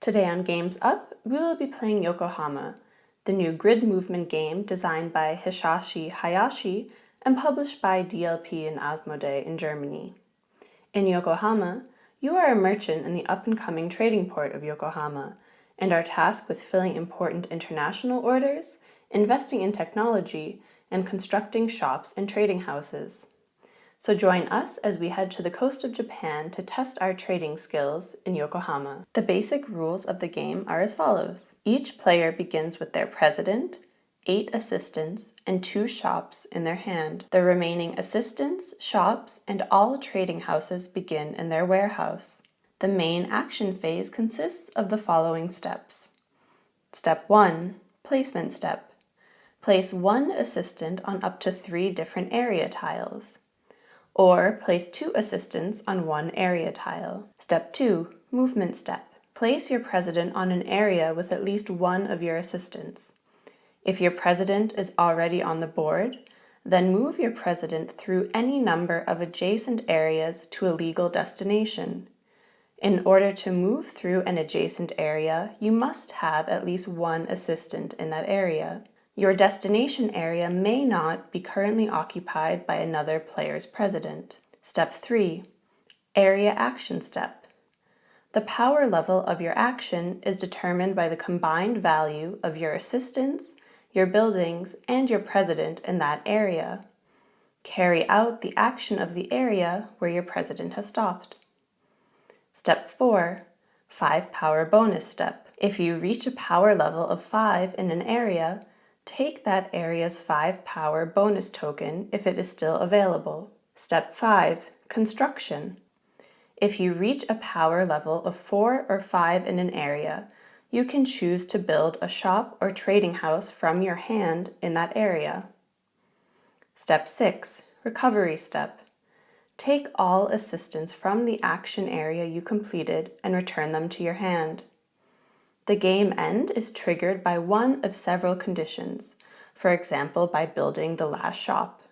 Today on Games Up, we will be playing Yokohama, the new grid movement game designed by Hisashi Hayashi and published by DLP and Asmodee in Germany. In Yokohama, you are a merchant in the up-and-coming trading port of Yokohama and are tasked with filling important international orders, investing in technology, and constructing shops and trading houses. So join us as we head to the coast of Japan to test our trading skills in Yokohama. The basic rules of the game are as follows. Each player begins with their president, 8 assistants, and 2 shops in their hand. The remaining assistants, shops, and all trading houses begin in their warehouse. The main action phase consists of the following steps. Step 1. Placement step. Place 1 assistant on up to 3 different area tiles. Or place 2 assistants on 1 area tile. Step 2. Movement step. Place your president on an area with at least 1 of your assistants. If your president is already on the board, then move your president through any number of adjacent areas to a legal destination. In order to move through an adjacent area, you must have at least 1 assistant in that area. Your destination area may not be currently occupied by another player's president. Step 3. Area action step. The power level of your action is determined by the combined value of your assistants, your buildings, and your president in that area. Carry out the action of the area where your president has stopped. Step 4. 5 power bonus step. If you reach a power level of 5 in an area, take that area's 5 power bonus token if it is still available. Step 5. Construction. If you reach a power level of 4 or 5 in an area, you can choose to build a shop or trading house from your hand in that area. Step 6. Recovery step. Take all assistants from the action area you completed and return them to your hand. The game end is triggered by one of several conditions, for example by building the last shop.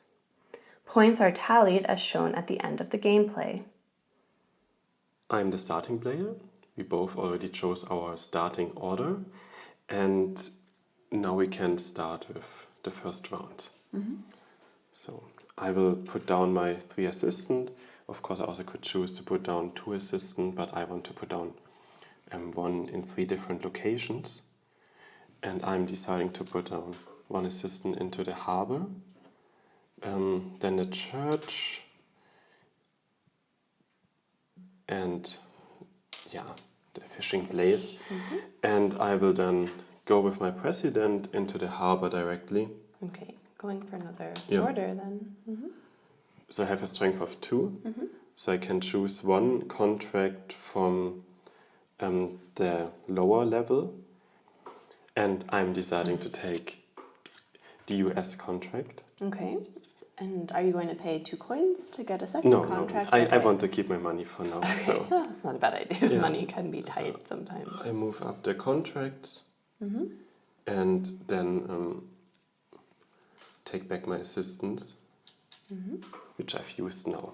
Points are tallied as shown at the end of the gameplay. I'm the starting player. We both already chose our starting order, and now we can start with the first round. So I will put down my 3 assistants. Of course I also could choose to put down 2 assistants, but I want to put down 1 in 3 different locations, and I'm deciding to put down 1 assistant into the harbor, then the church, and the fishing place. And I will then go with my president into the harbor directly. Okay, going for another order then. So I have a strength of 2, so I can choose 1 contract from the lower level, and I'm deciding to take the US contract. Okay, and are you going to pay 2 coins to get a second contract? No, I want to keep my money for now. Okay. So That's not a bad idea. Yeah. Money can be tight sometimes. I move up the contracts and then take back my assistants, which I've used now.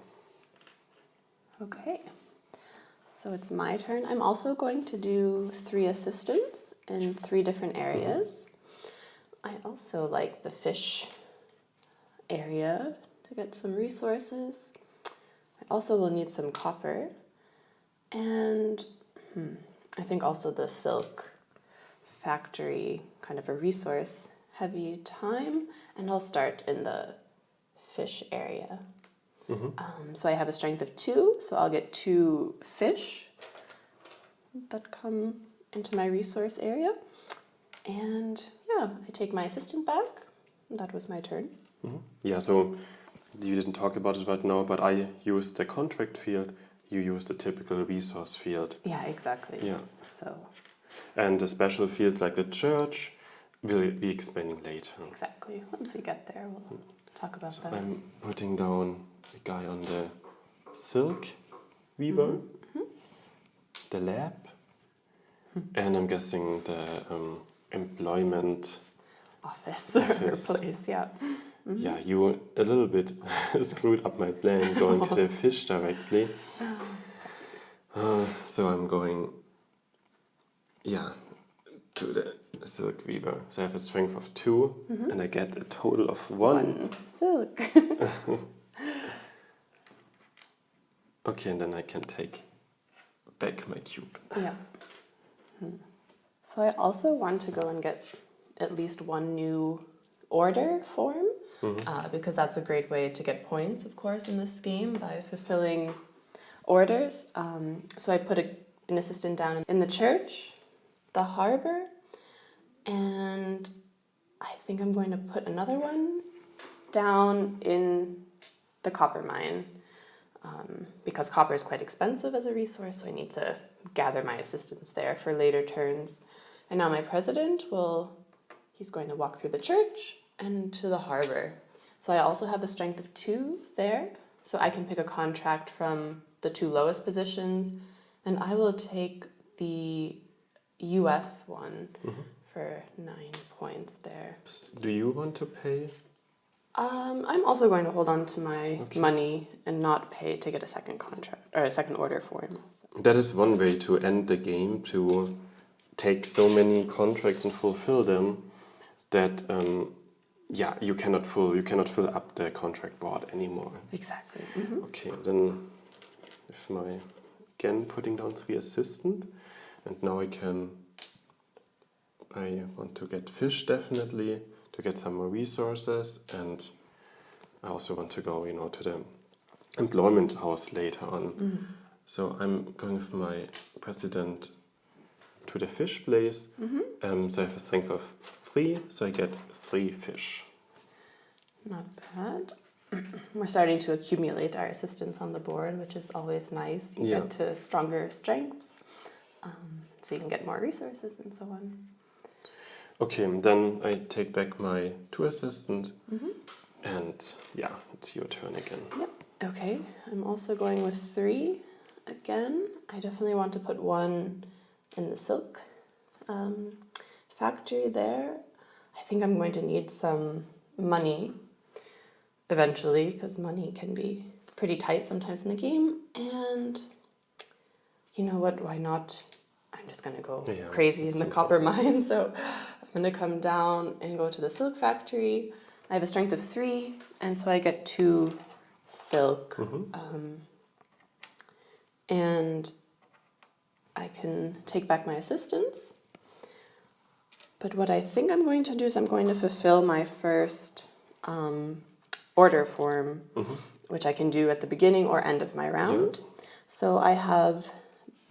Okay, so it's my turn. I'm also going to do 3 assistants in 3 different areas. I also like the fish area to get some resources. I also will need some copper, and I think also the silk factory, kind of a resource heavy time, and I'll start in the fish area. So I have a strength of 2, so I'll get 2 fish that come into my resource area. And I take my assistant back. That was my turn. Yeah, so you didn't talk about it right now, but I used the contract field, you used the typical resource field. Yeah, exactly. Yeah. So. And the special fields like the church, we'll be explaining later. Exactly. Once we get there, we'll talk about that. I'm putting down a guy on the silk weaver, the lab, and I'm guessing the employment office. Or place, yeah. Yeah, you a little bit screwed up my plan going to the fish directly. So I'm going yeah, to the silk weaver. So I have a strength of 2, and I get a total of 1. Silk. Okay, and then I can take back my cube. Yeah. So I also want to go and get at least one new order form, because that's a great way to get points, of course, in this game by fulfilling orders. So I put an assistant down in the church, the harbor, and I think I'm going to put another one down in the copper mine, because copper is quite expensive as a resource, so I need to gather my assistants there for later turns. And now my president he's going to walk through the church and to the harbor. So I also have a strength of 2 there, so I can pick a contract from the 2 lowest positions, and I will take the US one for 9 points there. Do you want to pay? I'm also going to hold on to my money and not pay to get a second contract or a second order form. So. That is one way to end the game, to take so many contracts and fulfill them that you cannot fill up the contract board anymore. Exactly. Okay, then with my again putting down 3 assistant, and now I want to get fish definitely to get some more resources, and I also want to go, to the employment house later on. So I'm going with my president to the fish place. So I have a strength of 3, so I get 3 fish. Not bad. We're starting to accumulate our assistants on the board, which is always nice. You get to stronger strengths, so you can get more resources and so on. Okay, then I take back my 2 assistants, and it's your turn again. Yep. Okay, I'm also going with 3 again. I definitely want to put 1 in the silk factory there. I think I'm going to need some money eventually, because money can be pretty tight sometimes in the game. And you know what, why not? I'm just going to go crazy in the copper mine. So I'm going to come down and go to the silk factory. I have a strength of 3, and so I get 2 silk. And I can take back my assistants. But what I think I'm going to do is I'm going to fulfill my first order form, which I can do at the beginning or end of my round. So I have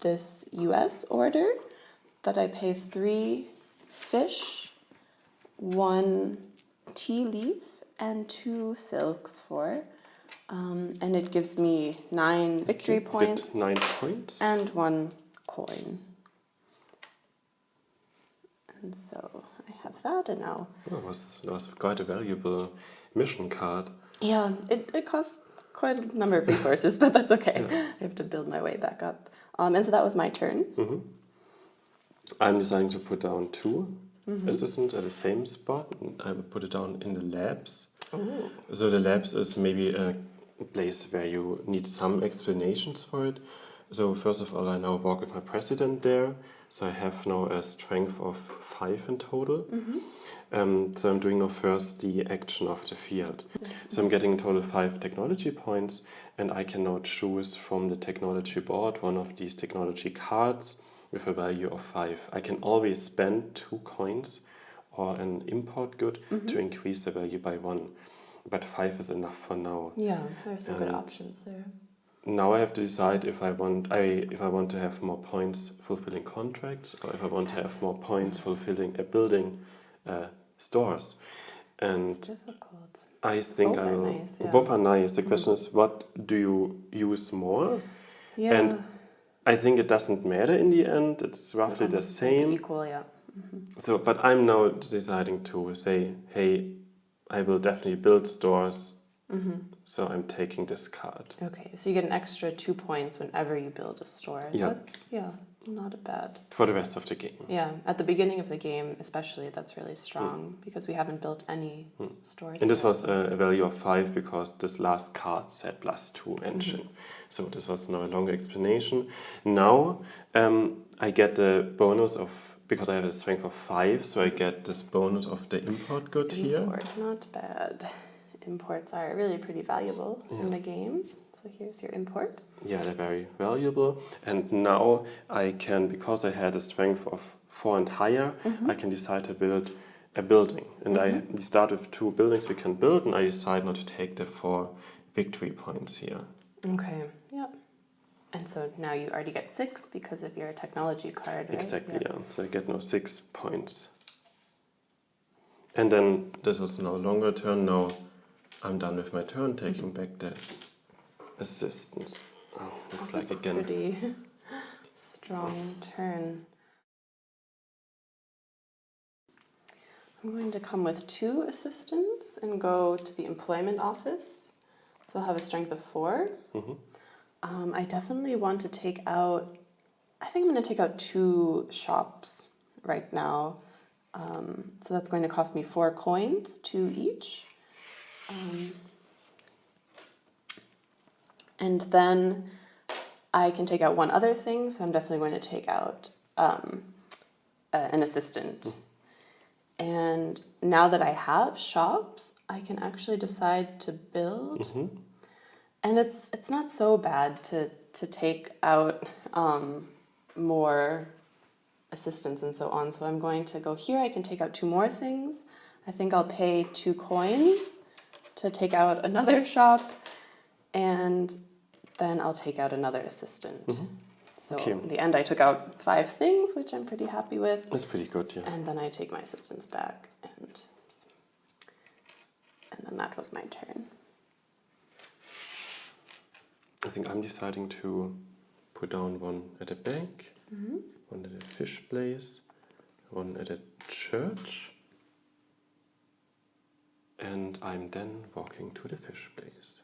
this US order that I pay 3 fish, 1 tea leaf, and 2 silks for. And it gives me 9 victory points. 9 points. And 1 coin. And so I have that, and now... Oh, that was quite a valuable mission card. Yeah, it costs quite a number of resources, but that's okay. I have to build my way back up. And so that was my turn. I'm deciding to put down 2 assistants at the same spot. And I will put it down in the labs. Ooh. So the labs is maybe a place where you need some explanations for it. So first of all, I now walk with my president there. So I have now a strength of 5 in total. So I'm doing now first the action of the field. So I'm getting in total 5 technology points, and I can now choose from the technology board one of these technology cards with a value of 5. I can always spend 2 coins or an import good to increase the value by 1. But 5 is enough for now. Yeah, there's some good options there. Now I have to decide if I want to have more points fulfilling contracts, or if I want to have more points fulfilling building stores. And it's difficult. I think both I will. Are nice, yeah. Both are nice. The question is, what do you use more? Yeah. And I think it doesn't matter in the end. It's roughly the same. Equal, yeah. So, but I'm now deciding to say, hey, I will definitely build stores. So I'm taking this card. Okay, so you get an extra 2 points whenever you build a store. Yeah. not bad. for the rest of the game. Yeah, at the beginning of the game, especially, that's really strong because we haven't built any stores. And this yet. was a value of 5 because this last card said +2 engine. So this was no longer explanation. Now I get the bonus of, because I have a strength of 5, so I get this bonus of the import good here. Import, not bad. Imports are really pretty valuable in the game. So here's your import. Yeah, they're very valuable. And now I can, because I had a strength of 4 and higher, I can decide to build a building. And we start with 2 buildings we can build, and I decide not to take the 4 victory points here. Okay, yeah. And so now you already get 6 because of your technology card, right? Exactly, yeah. So I get now 6 points. And then this was no longer a turn. Now I'm done with my turn, taking back the assistance. Oh, it's That was like a again. pretty strong turn. I'm going to come with 2 assistants and go to the employment office. So I'll have a strength of 4. I definitely want to take out, I think I'm going to take out 2 shops right now. So that's going to cost me 4 coins, 2 each. And then I can take out 1 other thing, so I'm definitely going to take out an assistant. And now that I have shops, I can actually decide to build. And it's not so bad to take out more assistants and so on. So I'm going to go here. I can take out 2 more things. I think I'll pay 2 coins to take out another shop, and then I'll take out another assistant. So in the end, I took out 5 things, which I'm pretty happy with. That's pretty good, yeah. And then I take my assistants back, and then that was my turn. I think I'm deciding to put down 1 at a bank, 1 at a fish place, 1 at a church, and I'm then walking to the fish place.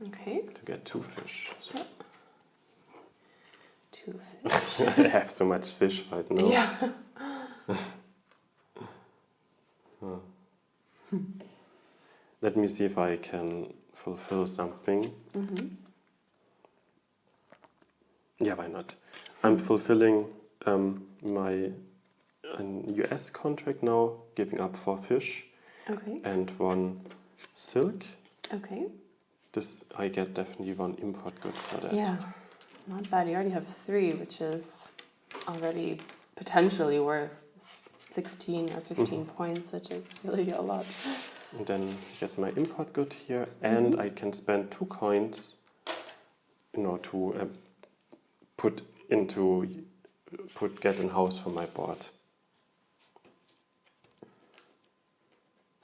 Okay. To get 2 fish. So. 2 fish. I have so much fish right now. Yeah. Let me see if I can fulfill something. Yeah, why not? I'm fulfilling my US contract now, giving up 4 fish Okay. and 1 silk. Okay. This I get definitely 1 import good for that. Yeah. Not bad. You already have 3, which is already potentially worth 16 or 15 points, which is really a lot. And then get my import good here, and I can spend 2 coins, to get a house for my board.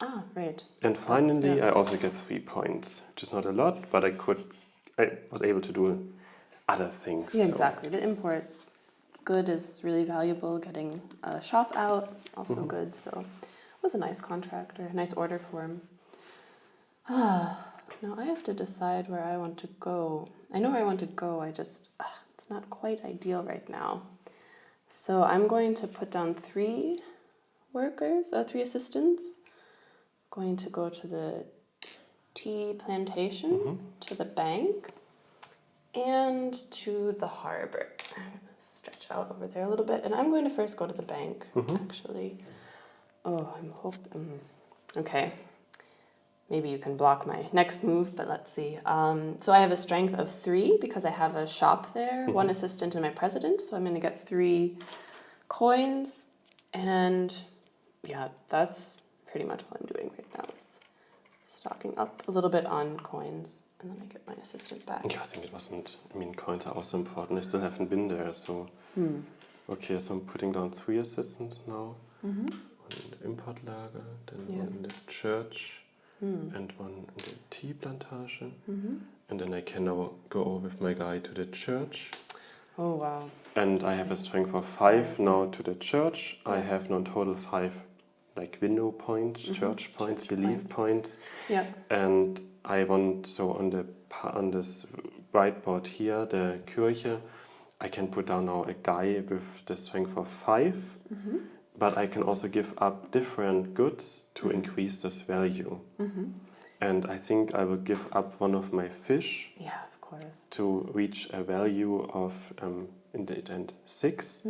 Ah, right. And finally, I also get 3 points, which is not a lot, but I was able to do other things. Yeah, exactly. The import good is really valuable. Getting a shop out, also good. So it was a nice contract or a nice order for him. Now I have to decide where I want to go. I know where I want to go. It's not quite ideal right now. So I'm going to put down 3 workers, 3 assistants. Going to go to the tea plantation, to the bank, and to the harbor. I'm going to stretch out over there a little bit. And I'm going to first go to the bank, actually. Oh, I'm hoping... Okay. Maybe you can block my next move, but let's see. So I have a strength of 3 because I have a shop there, 1 assistant and my president. So I'm going to get 3 coins. And yeah, that's pretty much all I'm doing right now is stocking up a little bit on coins. And then I get my assistant back. Yeah, I think it wasn't... coins are also important. I still haven't been there, so... Okay, so I'm putting down 3 assistants now. 1 in the import lager, then 1 in the church, and 1 in the tea plantation. And then I can now go with my guy to the church. Oh, wow. And I have a strength of 5 now to the church. I have now in total 5 window points, church points, belief points. Yeah. And I want, so on this whiteboard here, the Kirche, I can put down now a guy with the strength of 5, but I can also give up different goods to increase this value. And I think I will give up one of my fish. Yeah, of course. To reach a value of, in the end, 6.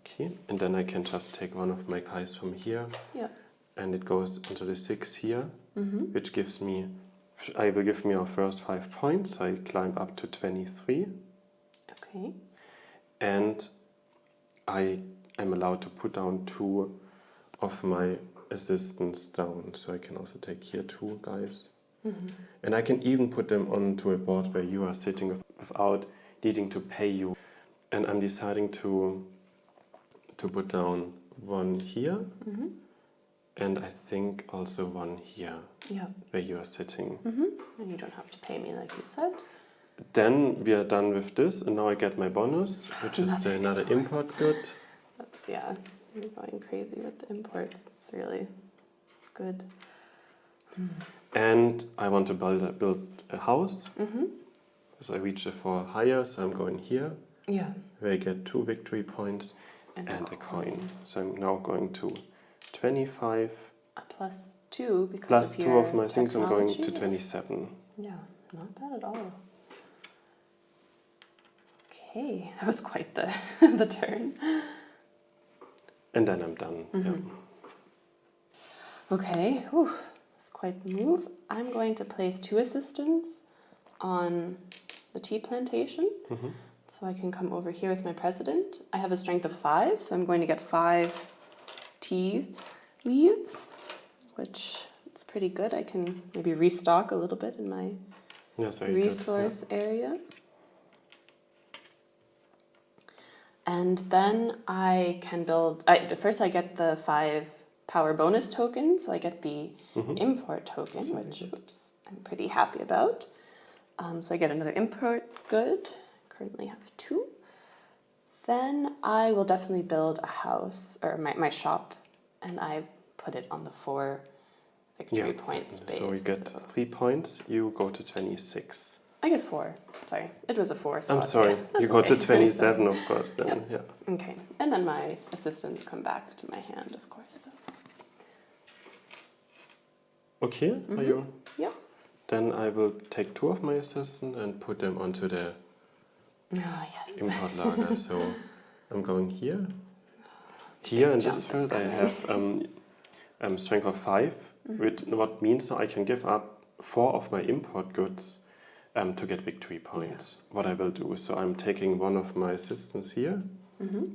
Okay, and then I can just take one of my guys from here. Yeah. And it goes into the 6 here, which gives me, I will give me our first 5 points. I climb up to 23. Okay. And I am allowed to put down 2 of my assistants down. So I can also take here 2 guys. And I can even put them onto a board where you are sitting without needing to pay you. And I'm deciding to put down 1 here. And I think also 1 here, where you are sitting. And you don't have to pay me, like you said. Then we are done with this, and now I get my bonus, which is another import good. That's, yeah, you're going crazy with the imports. It's really good. And I want to build a house. So I reach the 4 higher, so I'm going here. Yeah. Where I get 2 victory points and a coin. So I'm now going to 25. A +2 because Plus of 2 your of my things, I'm going to technology. 27. Yeah, not bad at all. Okay, that was quite the the turn. And then I'm done. Yeah. Okay, whew, that's quite the move. I'm going to place 2 assistants on the tea plantation. So I can come over here with my president. I have a strength of 5, so I'm going to get 5 tea leaves, which is pretty good. I can maybe restock a little bit in my resource area. And then I can build, first I get the 5 power bonus tokens, so I get the import token, which I'm pretty happy about. So I get another import good, currently have 2. Then I will definitely build a house, or my shop, and I put it on the 4 victory point space. So we get 3 points, you go to 26. I get 4. Sorry, it was a 4 spot. I'm sorry, you go to 27, of course, then. Yep. Yeah. Okay, and then my assistants come back to my hand, of course. So. Okay, are you? Yep. Then I will take 2 of my assistants and put them onto the import lager. So I'm going here. Here in this field I have strength of 5, what means that I can give up 4 of my import goods to get victory points. What I will do, so I'm taking 1 of my assistants here,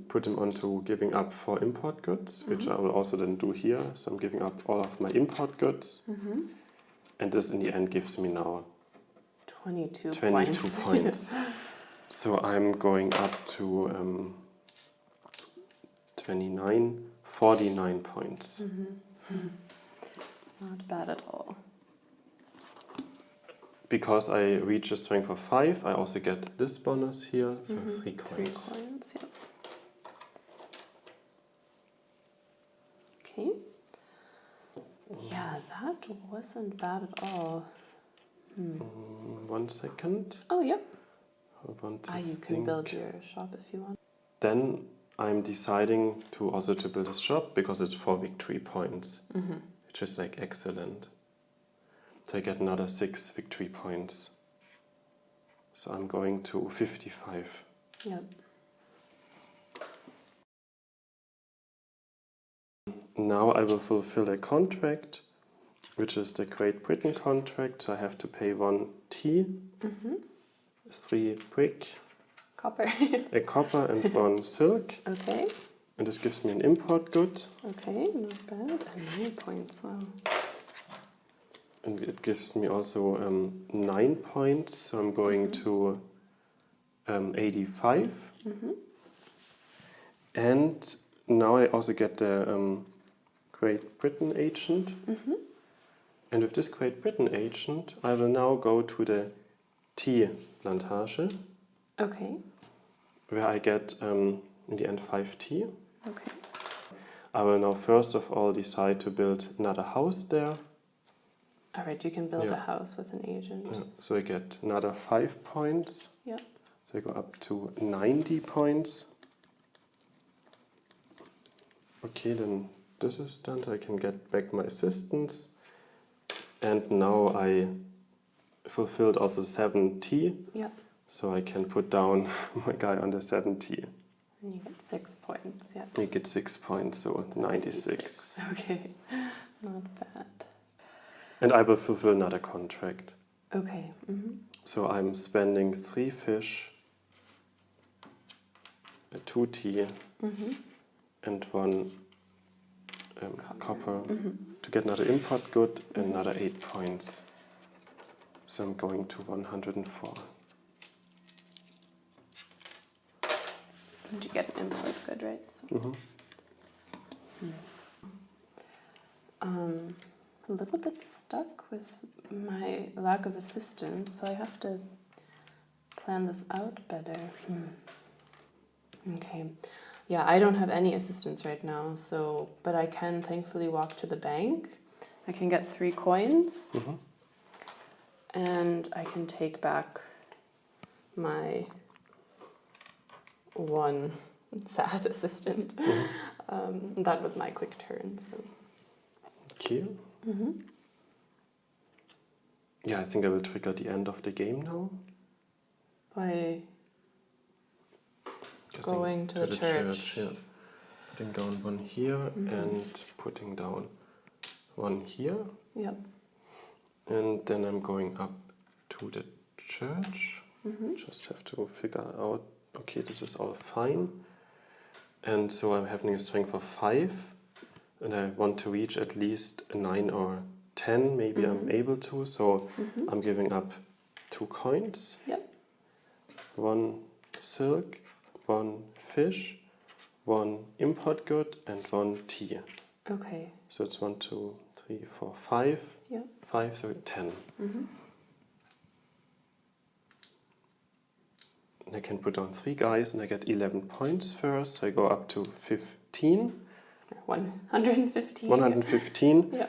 put them onto giving up 4 import goods, which I will also then do here. So I'm giving up all of my import goods. And this in the end gives me now 22 points. So I'm going up to 49 points. Not bad at all. Because I reach a strength of 5, I also get this bonus here, so 3 coins. 3 coins, yeah. Okay. Yeah, that wasn't bad at all. 1 second. Oh, yep. I want to you can build your shop if you want. Then I'm deciding to build a shop because it's 4 victory points, which is like excellent. So I get another 6 victory points. So I'm going to 55. Yep. Now I will fulfill a contract, which is the Great Britain contract. So I have to pay 1 tea, 3 brick, Copper. a copper and 1 silk. Okay. And this gives me an import good. Okay, not bad. And 9 points, wow. And it gives me also 9 points. So I'm going to 85. And now I also get the Great Britain agent. And with this Great Britain agent, I will now go to the tea plantage. Okay. Where I get, in the end, 5 tea. Okay. I will now first of all decide to build another house there. All right, you can build a house with an agent. Yeah. So I get another 5 points. Yeah. So I go up to 90 points. Okay, then this is done, so I can get back my assistance. And now I fulfilled also 7T. Yeah. So I can put down my guy on the 7T. And you get 6 points, yeah. You get 6 points, so 96. Okay, not bad. And I will fulfill another contract. Okay. So I'm spending 3 fish, a 2T, and 1 copper to get another import good and another 8 points. So I'm going to 104. And you get an import good, right? So. A little bit stuck with my lack of assistance, so I have to plan this out better. Okay. Yeah, I don't have any assistance right now, so but I can thankfully walk to the bank. I can get 3 coins, and I can take back my 1 sad assistant. That was my quick turn. So. Okay. Yeah, I think I will trigger the end of the game now. By going to the church. Yeah. Putting down 1 here and putting down 1 here. Yep. And then I'm going up to the church. Just have to figure out, okay, this is all fine. And so I'm having a strength of 5. And I want to reach at least a 9 or 10. Maybe I'm able to. So I'm giving up 2 coins. Yep. 1 silk, 1 fish, 1 import good, and 1 tea. Okay. So it's 1, 2, 3, 4, 5. Yep. 5, so 10. And I can put down 3 guys and I get 11 points first. So I go up to 15. 115. 115. Yeah.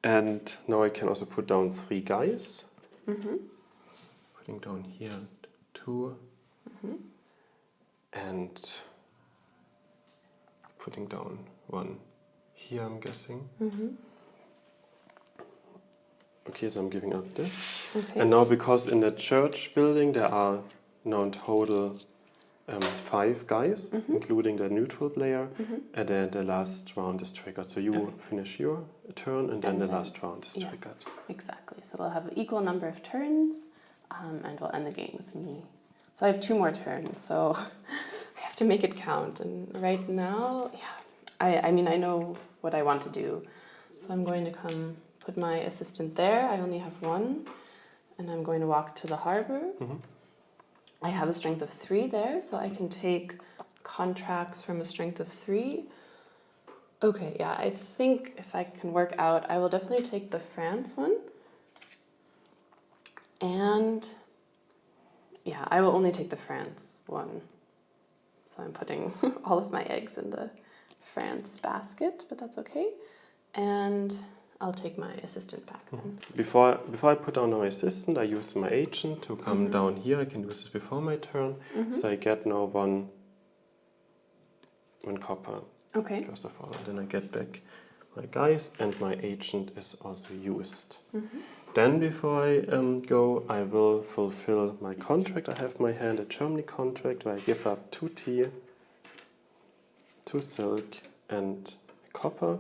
And now I can also put down 3 guys. Putting down here 2. And putting down 1 here, I'm guessing. Okay, so I'm giving up this. Okay. And now because in the church building there are now in total 5 guys, including the neutral player, and then the last round is triggered. So you finish your turn, and then the last round is triggered. Exactly. So we'll have an equal number of turns, and we'll end the game with me. So I have 2 more turns, so I have to make it count. And right now, I mean, I know what I want to do. So I'm going to come put my assistant there. I only have 1, and I'm going to walk to the harbor. I have a strength of 3 there, so I can take contracts from a strength of 3. Okay, yeah, I think if I can work out, I will definitely take the France one. And yeah, I will only take the France one. So I'm putting all of my eggs in the France basket, but that's okay. And I'll take my assistant back then. Before I put down my assistant, I use my agent to come down here. I can use this before my turn. So I get now 1 copper. Okay. First of all, and then I get back my guys, and my agent is also used. Then before I go, I will fulfill my contract. I have in my hand a Germany contract where I give up 2 tea, 2 silk, and copper.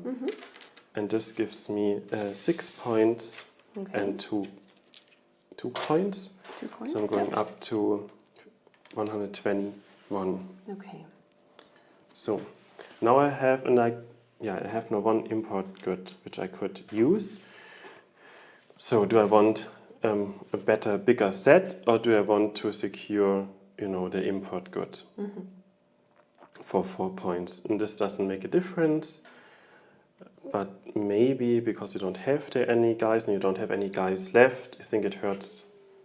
And this gives me 6 points and 2 points. 2 coins. So I'm going up to 121. Okay. So now I have, I have now 1 import good which I could use. So do I want a better, bigger set, or do I want to secure, the import good for 4 points? And this doesn't make a difference. But maybe because you don't have any guys and you don't have any guys left, I think it hurts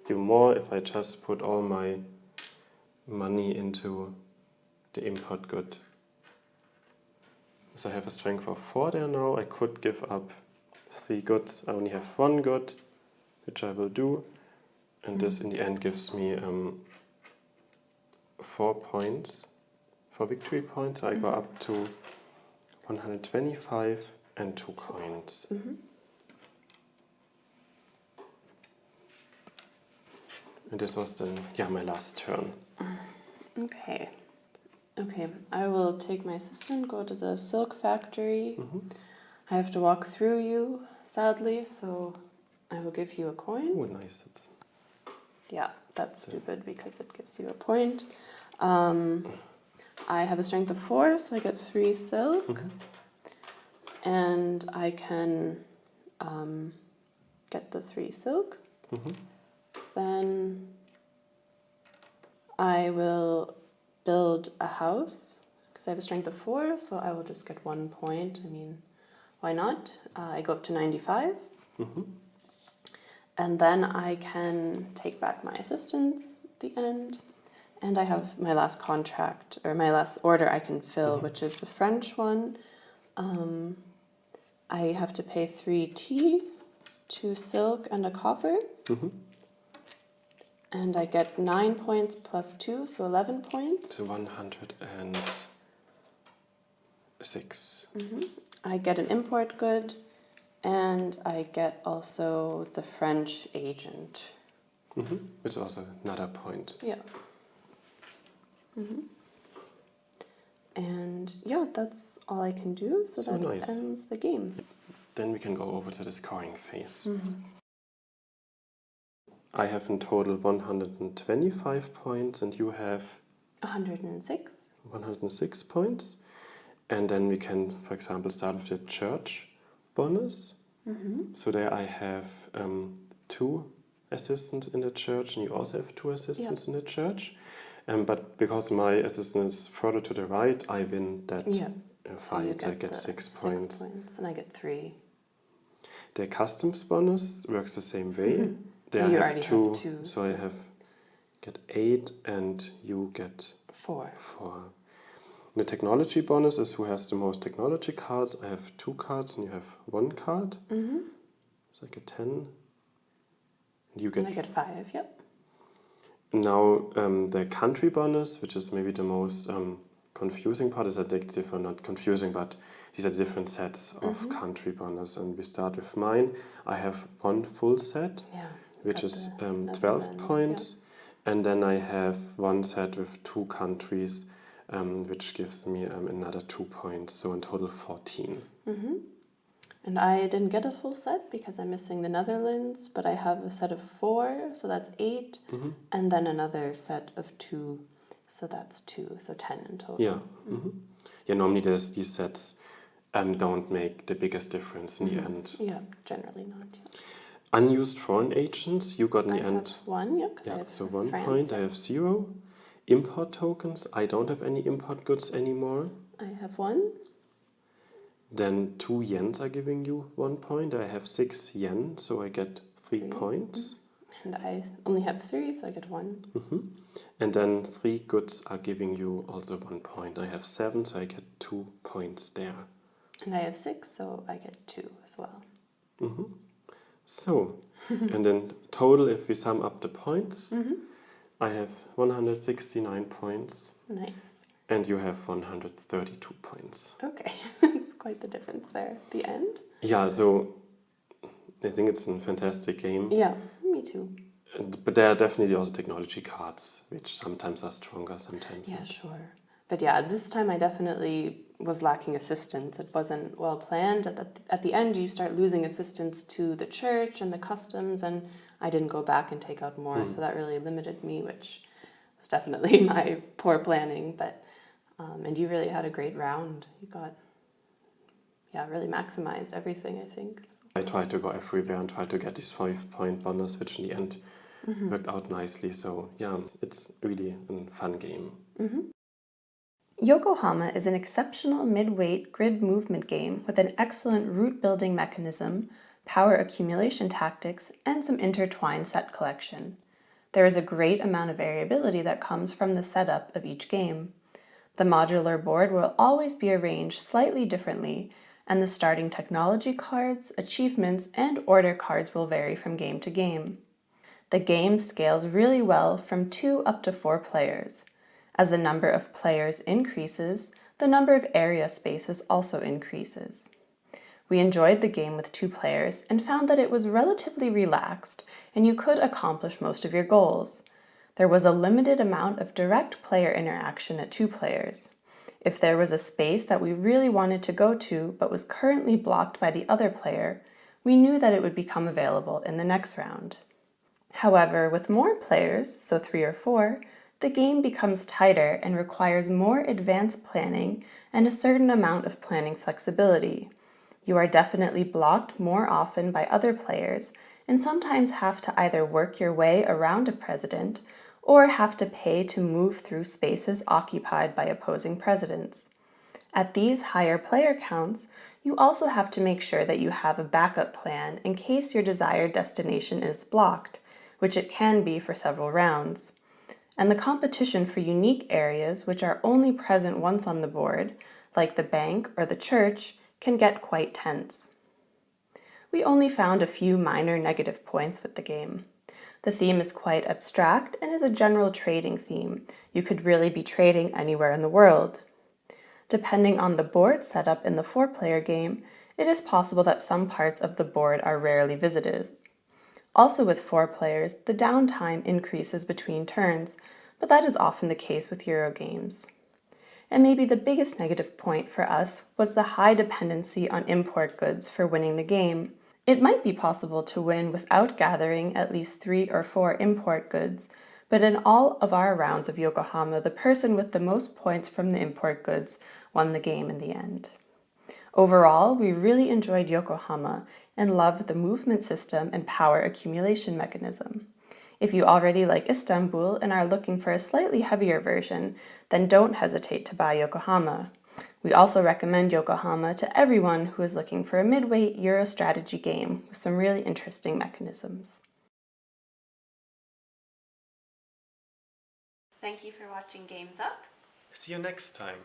you more if I just put all my money into the import good. So I have a strength of 4 there now. I could give up 3 goods. I only have 1 good, which I will do. And this in the end gives me 4 points for victory points. So I go up to 125 and 2 coins. And this was then, my last turn. Okay. Okay, I will take my assistant, go to the silk factory. I have to walk through you, sadly, so I will give you a coin. Oh, nice. Yeah, that's stupid because it gives you a point. I have a strength of 4, so I get 3 silk. And I can get the 3 silk. Then I will build a house because I have a strength of 4, so I will just get 1 point. I mean, why not? I go up to 95. And then I can take back my assistants at the end. And I have my last contract, or my last order I can fill, which is the French one. I have to pay 3 tea, 2 silk, and a copper. And I get 9 points plus 2, so 11 points. So 106. I get an import good, and I get also the French agent. It's also another point. Yeah. And yeah, that's all I can do, so that nice. ends the game. Then we can go over to the scoring phase. I have in total 125 points and you have 106. 106 points. And then we can, for example, start with the church bonus. So there I have 2 assistants in the church and you also have 2 assistants in the church. But because my assistant is further to the right, I win that fight. So I get 6 points. And I get 3. The customs bonus works the same way. There You I already have 2, have 2, so I get 8 and you get 4. The technology bonus is who has the most technology cards. I have 2 cards and you have 1 card. So I get 10. You get. And I get 5. Yep. Now the country bonus, which is maybe the most confusing part, is addictive, or not confusing, but these are different sets of country bonus. And we start with mine. I have 1 full set, which is 12 points. And then I have 1 set with 2 countries, which gives me another 2 points. So in total 14. And I didn't get a full set because I'm missing the Netherlands, but I have a set of 4, so that's 8. And then another set of 2, so that's 2, so 10 in total. Yeah. Yeah, normally these sets don't make the biggest difference in the end. Yeah, generally not. Yeah. Unused foreign agents, you got in the I end. have 1, because I have so 1 France, point, I have 0. Import tokens, I don't have any import goods anymore. I have 1. Then 2 yens are giving you 1 point. I have 6 yen, so I get 3 points. And I only have 3, so I get 1. And then 3 goods are giving you also 1 point. I have 7, so I get 2 points there. And I have 6, so I get 2 as well. So, and then total, if we sum up the points, I have 169 points. Nice. And you have 132 points. Okay, it's quite the difference there at the end. Yeah, so I think it's a fantastic game. Yeah, me too. But there are definitely also technology cards, which sometimes are stronger, sometimes Yeah, not. sure. But yeah, this time I definitely was lacking assistance. It wasn't well planned. At the end, you start losing assistance to the church and the customs, and I didn't go back and take out more, so that really limited me, which was definitely my poor planning. But and you really had a great round. You got, really maximized everything, I think. I tried to go everywhere and tried to get this 5-point bonus, which in the end worked out nicely. So yeah, it's really a fun game. Yokohama is an exceptional mid-weight grid movement game with an excellent route building mechanism, power accumulation tactics, and some intertwined set collection. There is a great amount of variability that comes from the setup of each game. The modular board will always be arranged slightly differently, and the starting technology cards, achievements, and order cards will vary from game to game. The game scales really well from 2 up to 4 players. As the number of players increases, the number of area spaces also increases. We enjoyed the game with 2 players and found that it was relatively relaxed and you could accomplish most of your goals. There was a limited amount of direct player interaction at 2 players. If there was a space that we really wanted to go to but was currently blocked by the other player, we knew that it would become available in the next round. However, with more players, so 3 or 4, the game becomes tighter and requires more advanced planning and a certain amount of planning flexibility. You are definitely blocked more often by other players and sometimes have to either work your way around a president or have to pay to move through spaces occupied by opposing presidents. At these higher player counts, you also have to make sure that you have a backup plan in case your desired destination is blocked, which it can be for several rounds. And the competition for unique areas which are only present once on the board, like the bank or the church, can get quite tense. We only found a few minor negative points with the game. The theme is quite abstract and is a general trading theme. You could really be trading anywhere in the world. Depending on the board setup in the 4-player game, it is possible that some parts of the board are rarely visited. Also with 4 players, the downtime increases between turns, but that is often the case with Euro games. And maybe the biggest negative point for us was the high dependency on import goods for winning the game. It might be possible to win without gathering at least 3 or 4 import goods, but in all of our rounds of Yokohama, the person with the most points from the import goods won the game in the end. Overall, we really enjoyed Yokohama and loved the movement system and power accumulation mechanism. If you already like Istanbul and are looking for a slightly heavier version, then don't hesitate to buy Yokohama. We also recommend Yokohama to everyone who is looking for a mid-weight Euro strategy game with some really interesting mechanisms. Thank you for watching Games Up. See you next time.